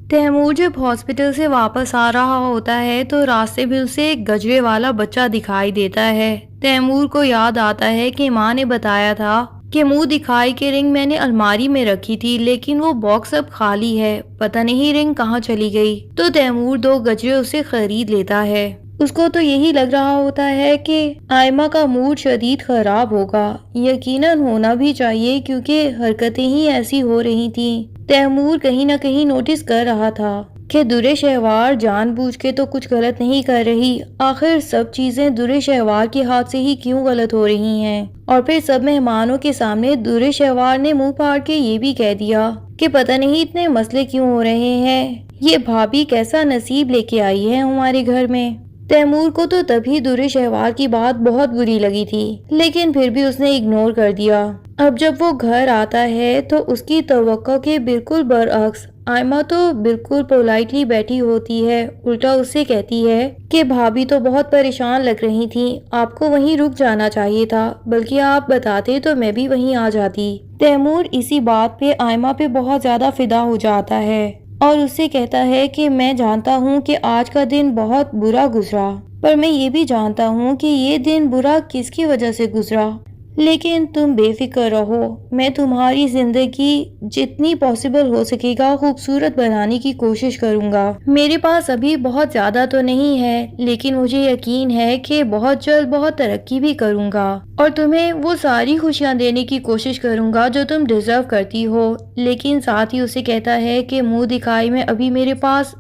Timur جب hospital سے واپس آ رہا ہوتا ہے تو راستے میں اسے ایک گجرے والا بچہ دکھائی دیتا ہے۔ تیمور کو یاد آتا ہے کہ ماں نے بتایا تھا کہ منہ دکھائی کے رنگ میں نے الماری میں رکھی تھی، لیکن وہ باکس اب خالی ہے، پتہ نہیں رنگ کہاں چلی گئی۔ تو تیمور 2 گجرے اسے خرید لیتا ہے۔ اس کو تو یہی لگ رہا ہوتا ہے کہ آئمہ کا موڈ شدید خراب ہوگا، یقیناً ہونا بھی چاہیے کیونکہ حرکتیں ہی ایسی ہو رہی تھیں۔ تیمور کہیں نہ کہیں نوٹس کر رہا تھا کہ درِ شہوار جان بوجھ کے تو کچھ غلط نہیں کر رہی، آخر سب چیزیں درِ شہوار کے ہاتھ سے ہی کیوں غلط ہو رہی ہیں؟ اور پھر سب مہمانوں کے سامنے درِ شہوار نے منہ پھاڑ کے یہ بھی کہہ دیا کہ پتہ نہیں اتنے مسئلے کیوں ہو رہے ہیں، یہ بھابھی کیسا نصیب لے کے آئی ہے ہمارے گھر میں۔ تیمور کو تو تبھی درِ شہوار کی بات بہت بری لگی تھی، لیکن پھر بھی اس نے اگنور کر دیا۔ اب جب وہ گھر آتا ہے تو اس کی توقع کے بالکل برعکس آئمہ تو بالکل پولائٹلی بیٹھی ہوتی ہے، الٹا اس سے کہتی ہے کہ بھابھی تو بہت پریشان لگ رہی تھیں، آپ کو وہیں رک جانا چاہیے تھا، بلکہ آپ بتاتے تو میں بھی وہیں آ جاتی۔ تیمور اسی بات پہ آئمہ پہ بہت زیادہ فدا ہو جاتا ہے اور اس سے کہتا ہے کہ میں جانتا ہوں کہ آج کا دن بہت برا گزرا، پر میں یہ بھی جانتا ہوں کہ یہ دن برا کس کی وجہ سے گزرا، لیکن تم بے فکر رہو، میں تمہاری زندگی جتنی پاسبل ہو سکے گا خوبصورت بنانے کی کوشش کروں گا۔ میرے پاس ابھی بہت زیادہ تو نہیں ہے، لیکن مجھے یقین ہے کہ بہت جلد بہت ترقی بھی کروں گا اور تمہیں وہ ساری خوشیاں دینے کی کوشش کروں گا جو تم ڈیزرو کرتی ہو۔ لیکن ساتھ ہی اسے کہتا ہے کہ منہ دکھائی میں ابھی میرے پاس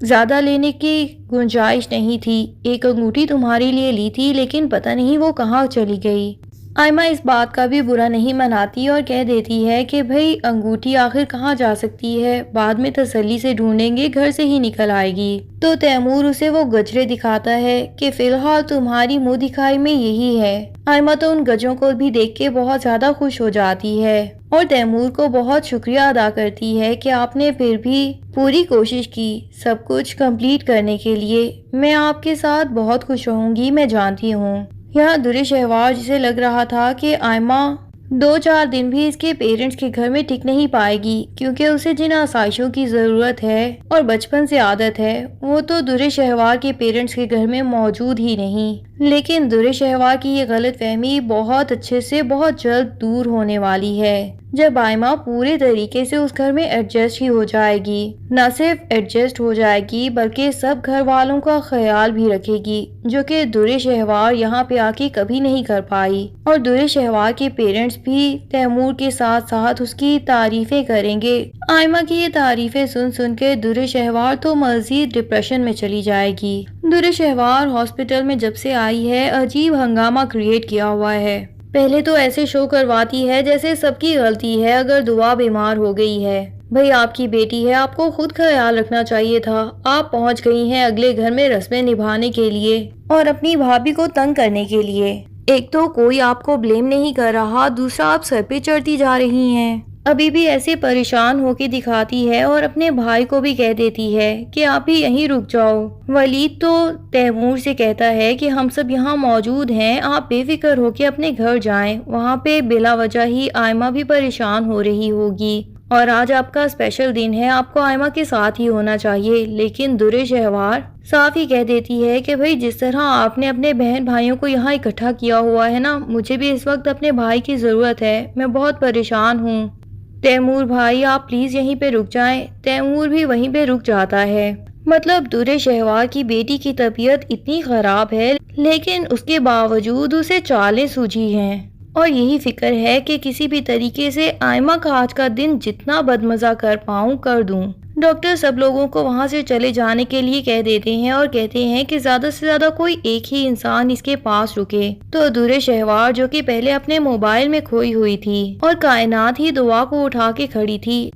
زیادہ لینے کی گنجائش نہیں تھی، ایک انگوٹھی تمہارے لیے لی تھی لیکن پتہ نہیں وہ کہاں چلی گئی۔ آئمہ اس بات کا بھی برا نہیں مناتی اور کہہ دیتی ہے کہ بھئی انگوٹھی آخر کہاں جا سکتی ہے، بعد میں تسلی سے ڈھونڈیں گے، گھر سے ہی نکل آئے گی۔ تو تیمور اسے وہ گجرے دکھاتا ہے کہ فی الحال تمہاری منہ دکھائی میں یہی ہے۔ آئمہ تو ان گجروں کو بھی دیکھ کے بہت زیادہ خوش ہو جاتی ہے اور تیمور کو بہت شکریہ ادا کرتی ہے کہ آپ نے پھر بھی پوری کوشش کی سب کچھ کمپلیٹ کرنے کے لیے، میں آپ کے ساتھ بہت خوش رہوں گی، میں جانتی ہوں۔ یہاں درِ شہوار جسے لگ رہا تھا کہ آئمہ 2-4 دن بھی اس کے پیرنٹس کے گھر میں ٹک نہیں پائے گی کیونکہ اسے جن آسائشوں کی ضرورت ہے اور بچپن سے عادت ہے وہ تو درِ شہوار کے پیرنٹس کے گھر میں موجود ہی نہیں، لیکن درِ شہوار کی یہ غلط فہمی بہت اچھے سے بہت جلد دور ہونے والی ہے جب آئمہ پورے طریقے سے اس گھر میں ایڈجسٹ ہی ہو جائے گی۔ نہ صرف ایڈجسٹ ہو جائے گی بلکہ سب گھر والوں کا خیال بھی رکھے گی، جو کہ درِ شہوار یہاں پہ آ کے کبھی نہیں کر پائی، اور درِ شہوار کے پیرنٹس بھی تیمور کے ساتھ ساتھ اس کی تعریفیں کریں گے۔ آئمہ کی یہ تعریفیں سن سن کے درِ شہوار تو مزید ڈپریشن میں چلی جائے گی۔ درِ شہوار ہاسپٹل میں جب سے آئی ہے عجیب ہنگامہ کریٹ کیا ہوا ہے۔ پہلے تو ایسے شو کرواتی ہے جیسے سب کی غلطی ہے اگر دعا بیمار ہو گئی ہے، بھئی آپ کی بیٹی ہے، آپ کو خود خیال رکھنا چاہیے تھا، آپ پہنچ گئی ہیں اگلے گھر میں رسمیں نبھانے کے لیے اور اپنی بھابھی کو تنگ کرنے کے لیے۔ ایک تو کوئی آپ کو بلیم نہیں کر رہا، دوسرا آپ سر پہ چڑھتی جا رہی ہیں۔ ابھی بھی ایسے پریشان ہو کے دکھاتی ہے اور اپنے بھائی کو بھی کہہ دیتی ہے کہ آپ ہی یہیں رک جاؤ۔ ولید تو تیمور سے کہتا ہے کہ ہم سب یہاں موجود ہیں، آپ بے فکر ہو کے اپنے گھر جائیں، وہاں پہ بلا وجہ ہی آئمہ بھی پریشان ہو رہی ہوگی اور آج آپ کا اسپیشل دن ہے، آپ کو آئمہ کے ساتھ ہی ہونا چاہیے۔ لیکن درِ شہوار صاف ہی کہہ دیتی ہے کہ بھئی جس طرح آپ نے اپنے بہن بھائیوں کو یہاں اکٹھا کیا ہوا ہے نا، مجھے بھی اس وقت اپنے بھائی کی ضرورت ہے، میں بہت پریشان ہوں، تیمور بھائی آپ پلیز یہیں پہ رک جائیں۔ تیمور بھی وہیں پہ رک جاتا ہے۔ مطلب درِ شہوار کی بیٹی کی طبیعت اتنی خراب ہے لیکن اس کے باوجود اسے چالیں سوجھی ہیں اور یہی فکر ہے کہ کسی بھی طریقے سے آئمہ کا آج کا دن جتنا بدمزہ کر پاؤں کر دوں۔ ڈاکٹر سب لوگوں کو وہاں سے چلے جانے کے لیے کہہ دیتے ہیں اور کہتے ہیں کہ زیادہ سے زیادہ کوئی ایک ہی انسان اس کے پاس رکے۔ تو درِ شہوار جو کہ پہلے اپنے موبائل میں کھوئی ہوئی تھی اور کائنات ہی دعا کو اٹھا کے کھڑی تھی،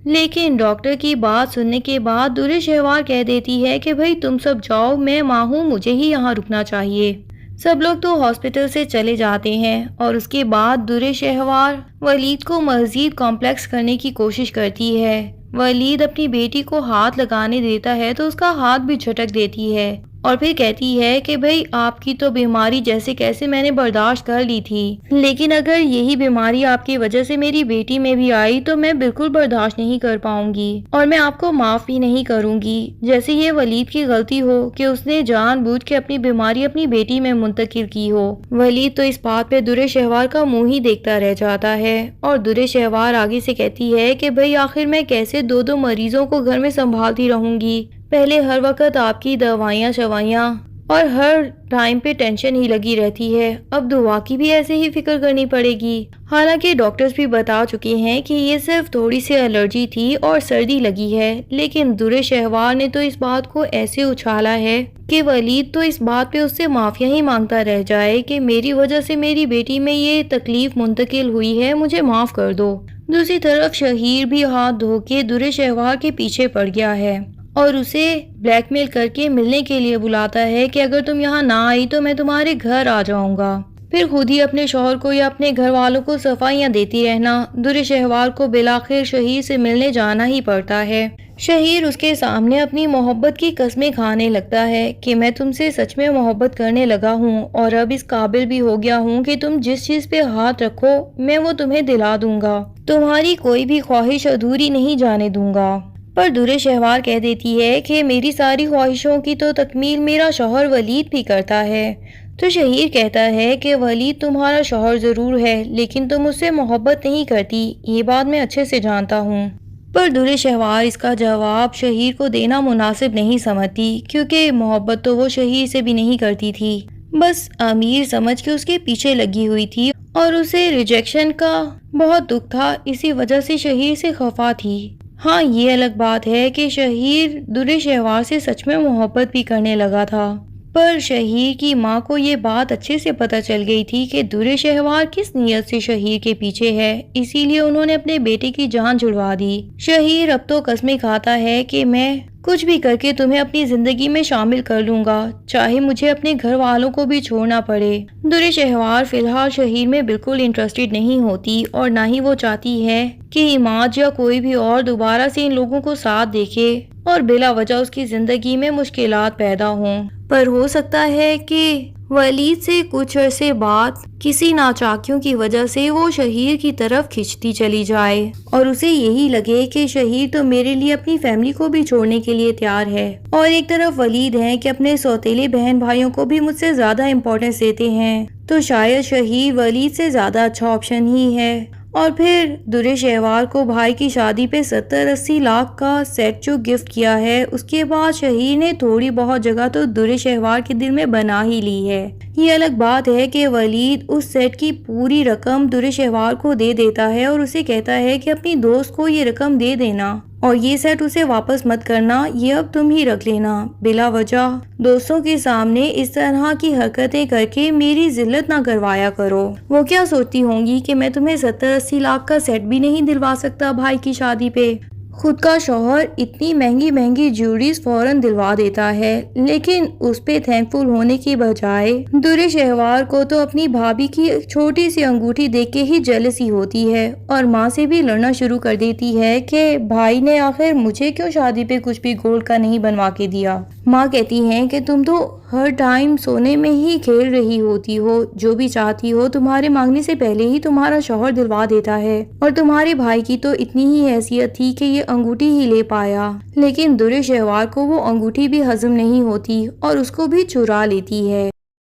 لیکن ڈاکٹر کی بات سننے کے بعد درِ شہوار کہہ دیتی ہے کہ بھئی تم سب جاؤ، میں ماں ہوں، مجھے ہی یہاں رکنا چاہیے۔ سب لوگ تو ہاسپٹل سے چلے جاتے ہیں اور اس کے بعد درِ شہوار ولید کو مزید کمپلیکس کرنے کی کوشش کرتی ہے۔ ولید اپنی بیٹی کو ہاتھ لگانے دیتا ہے تو اس کا ہاتھ بھی جھٹک دیتی ہے اور پھر کہتی ہے کہ بھئی آپ کی تو بیماری جیسے کیسے میں نے برداشت کر لی تھی، لیکن اگر یہی بیماری آپ کی وجہ سے میری بیٹی میں بھی آئی تو میں بالکل برداشت نہیں کر پاؤں گی اور میں آپ کو معاف بھی نہیں کروں گی، جیسے یہ ولید کی غلطی ہو کہ اس نے جان بوجھ کے اپنی بیماری اپنی بیٹی میں منتقل کی ہو۔ ولید تو اس بات پہ در شہوار کا منہ ہی دیکھتا رہ جاتا ہے اور در شہوار آگے سے کہتی ہے کہ بھئی آخر میں کیسے دو مریضوں کو گھر میں سنبھالتی رہوں گی، پہلے ہر وقت آپ کی دوائیاں شوائیاں اور ہر ٹائم پہ ٹینشن ہی لگی رہتی ہے، اب دعا کی بھی ایسے ہی فکر کرنی پڑے گی۔ حالانکہ ڈاکٹرز بھی بتا چکے ہیں کہ یہ صرف تھوڑی سی الرجی تھی اور سردی لگی ہے، لیکن در شہوار نے تو اس بات کو ایسے اچھالا ہے کہ ولید تو اس بات پہ اس سے معافیاں ہی مانگتا رہ جائے کہ میری وجہ سے میری بیٹی میں یہ تکلیف منتقل ہوئی ہے، مجھے معاف کر دو۔ دوسری طرف شہیر بھی ہاتھ دھو کے در شہوار کے پیچھے پڑ گیا ہے اور اسے بلیک میل کر کے ملنے کے لیے بلاتا ہے کہ اگر تم یہاں نہ آئی تو میں تمہارے گھر آ جاؤں گا، پھر خود ہی اپنے شوہر کو یا اپنے گھر والوں کو صفائیاں دیتی رہنا۔ در شہوار کو بالآخر شہیر سے ملنے جانا ہی پڑتا ہے۔ شہیر اس کے سامنے اپنی محبت کی قسمیں کھانے لگتا ہے کہ میں تم سے سچ میں محبت کرنے لگا ہوں اور اب اس قابل بھی ہو گیا ہوں کہ تم جس چیز پہ ہاتھ رکھو میں وہ تمہیں دلا دوں گا، تمہاری کوئی بھی خواہش ادھوری نہیں جانے دوں گا۔ پر در شہوار کہہ دیتی ہے کہ میری ساری خواہشوں کی تو تکمیل میرا شوہر ولید بھی کرتا ہے۔ تو شہیر کہتا ہے کہ ولید تمہارا شوہر ضرور ہے لیکن تم اس سے محبت نہیں کرتی، یہ بات میں اچھے سے جانتا ہوں۔ پر در شہوار اس کا جواب شہیر کو دینا مناسب نہیں سمجھتی کیونکہ محبت تو وہ شہیر سے بھی نہیں کرتی تھی، بس امیر سمجھ کے اس کے پیچھے لگی ہوئی تھی اور اسے ریجیکشن کا بہت دکھ تھا، اسی وجہ سے شہیر سے خفا تھی۔ ہاں یہ الگ بات ہے کہ شہیر در شہوار سے سچ میں محبت بھی کرنے لگا تھا، پر شہیر کی ماں کو یہ بات اچھے سے پتہ چل گئی تھی کہ در شہوار کس نیت سے شہیر کے پیچھے ہے، اسی لیے انہوں نے اپنے بیٹے کی جان چھڑوا دی۔ شہیر اب تو قسمیں کھاتا ہے کہ میں کچھ بھی کر کے تمہیں اپنی زندگی میں شامل کر لوں گا، چاہے مجھے اپنے گھر والوں کو بھی چھوڑنا پڑے۔ در شہوار فی الحال شہیر میں بالکل انٹرسٹڈ نہیں ہوتی اور نہ ہی وہ چاہتی ہے کہ عماد یا کوئی بھی اور دوبارہ سے ان لوگوں کو ساتھ دیکھے اور بلا وجہ اس کی زندگی میں مشکلات پیدا ہوں۔ پر ہو سکتا ہے کہ ولید سے کچھ عرصے بعد کسی ناچاکیوں کی وجہ سے وہ شہیر کی طرف کھنچتی چلی جائے اور اسے یہی لگے کہ شہیر تو میرے لیے اپنی فیملی کو بھی چھوڑنے کے لیے تیار ہے اور ایک طرف ولید ہے کہ اپنے سوتیلے بہن بھائیوں کو بھی مجھ سے زیادہ امپورٹنس دیتے ہیں، تو شاید شہیر ولید سے زیادہ اچھا آپشن ہی ہے۔ اور پھر در شہوار کو بھائی کی شادی پہ 70-80 لاکھ کا سیٹ جو گفٹ کیا ہے، اس کے بعد شہیر نے تھوڑی بہت جگہ تو در شہوار کے دل میں بنا ہی لی ہے۔ یہ الگ بات ہے کہ ولید اس سیٹ کی پوری رقم در شہوار کو دے دیتا ہے اور اسے کہتا ہے کہ اپنی دوست کو یہ رقم دے دینا اور یہ سیٹ اسے واپس مت کرنا، یہ اب تم ہی رکھ لینا، بلا وجہ دوستوں کے سامنے اس طرح کی حرکتیں کر کے میری ذلت نہ کروایا کرو۔ وہ کیا سوچتی ہوں گی کہ میں تمہیں 70-80 لاکھ کا سیٹ بھی نہیں دلوا سکتا بھائی کی شادی پہ؟ خود کا شوہر اتنی مہنگی جیولریز فوراً دلوا دیتا ہے، لیکن اس پہ تھینکفل ہونے کی بجائے در شہوار کو تو اپنی بھابھی کی چھوٹی سی انگوٹھی دیکھ کے ہی جیلسی ہوتی ہے اور ماں سے بھی لڑنا شروع کر دیتی ہے کہ بھائی نے آخر مجھے کیوں شادی پہ کچھ بھی گولڈ کا نہیں بنوا کے دیا۔ ماں کہتی ہیں کہ تم تو ہر ٹائم سونے میں ہی کھیل رہی ہوتی ہو، جو بھی چاہتی ہو تمہارے مانگنے سے پہلے ہی تمہارا شوہر دلوا دیتا ہے، اور تمہارے بھائی کی تو اتنی ہی حیثیت تھی کہ یہ انگوٹھی ہی لے پایا، لیکن در شہوار کو وہ انگوٹھی بھی ہضم نہیں ہوتی اور اس کو بھی چرا لیتی ہے۔